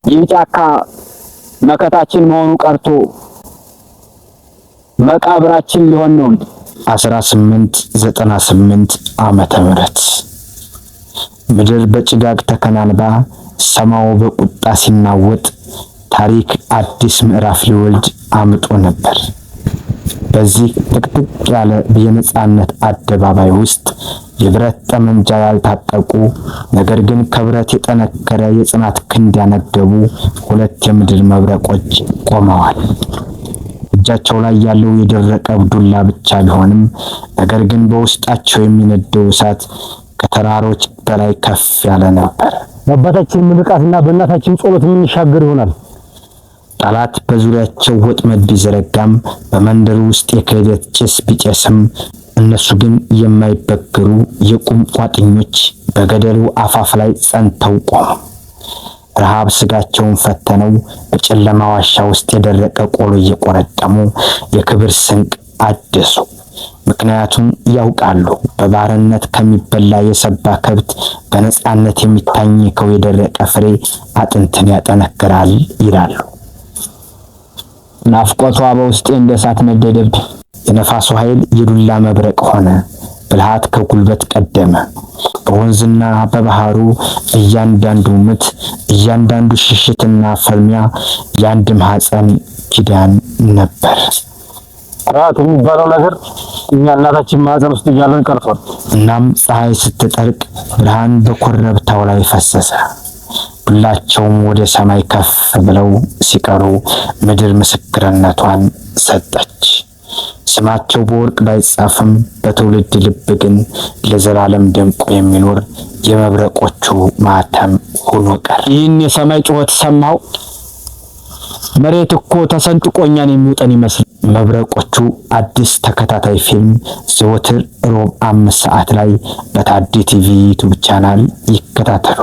ይህ ጫካ መከታችን መሆኑ ቀርቶ መቃብራችን ሊሆን ነው። 1898 ዓመተ ምህረት ምድር በጭጋግ ተከናንባ ሰማዩ በቁጣ ሲናወጥ ታሪክ አዲስ ምዕራፍ ሊወልድ አምጦ ነበር። በዚህ ጥቅጥቅ ያለ የነጻነት አደባባይ ውስጥ የብረት ጠመንጃ ያልታጠቁ ነገር ግን ከብረት የጠነከረ የጽናት ክንድ ያነገቡ ሁለት የምድር መብረቆች ቆመዋል። እጃቸው ላይ ያለው የደረቀ ዱላ ብቻ ቢሆንም ነገር ግን በውስጣቸው የሚነደው እሳት ከተራሮች በላይ ከፍ ያለ ነበር። በአባታችን ምርቃትና በእናታችን ጸሎት የምንሻገር ይሆናል። ጠላት በዙሪያቸው ወጥመድ ቢዘረጋም በመንደሩ ውስጥ የክህደት ጭስ ቢጨስም እነሱ ግን የማይበገሩ የቁም ቋጥኞች በገደሉ አፋፍ ላይ ጸንተው ቆሙ። ረሃብ ስጋቸውን ፈተነው። በጨለማ ዋሻ ውስጥ የደረቀ ቆሎ እየቆረጠሙ የክብር ስንቅ አደሱ። ምክንያቱም ያውቃሉ በባርነት ከሚበላ የሰባ ከብት በነጻነት የሚታኘከው የደረቀ ፍሬ አጥንትን ያጠነክራል ይላሉ። ናፍቆቷ በውስጤ እንደ እሳት ነደደብኝ። የነፋሱ ኃይል የዱላ መብረቅ ሆነ። ብልሃት ከጉልበት ቀደመ። በወንዝና በባህሩ እያንዳንዱ ምት፣ እያንዳንዱ ሽሽትና ፍልሚያ የአንድ ማህፀን ኪዳን ነበር። ራት የሚባለው ነገር እኛ እናታችን ማህፀን ውስጥ እያለን ቀርቷል። እናም ፀሐይ ስትጠልቅ ብርሃን በኮረብታው ላይ ፈሰሰ። ሁላቸውም ወደ ሰማይ ከፍ ብለው ሲቀሩ ምድር ምስክርነቷን ሰጠች። ስማቸው በወርቅ ባይጻፍም በትውልድ ልብ ግን ለዘላለም ደምቆ የሚኖር የመብረቆቹ ማተም ሆኖ ቀረ። ይህን የሰማይ ጩኸት ሰማው። መሬት እኮ ተሰንጥቆኛን የሚውጠን ይመስል። መብረቆቹ አዲስ ተከታታይ ፊልም ዘወትር ሮብ 5 ሰዓት ላይ በታዲ ቲቪ ዩቲዩብ ቻናል ይከታተሉ።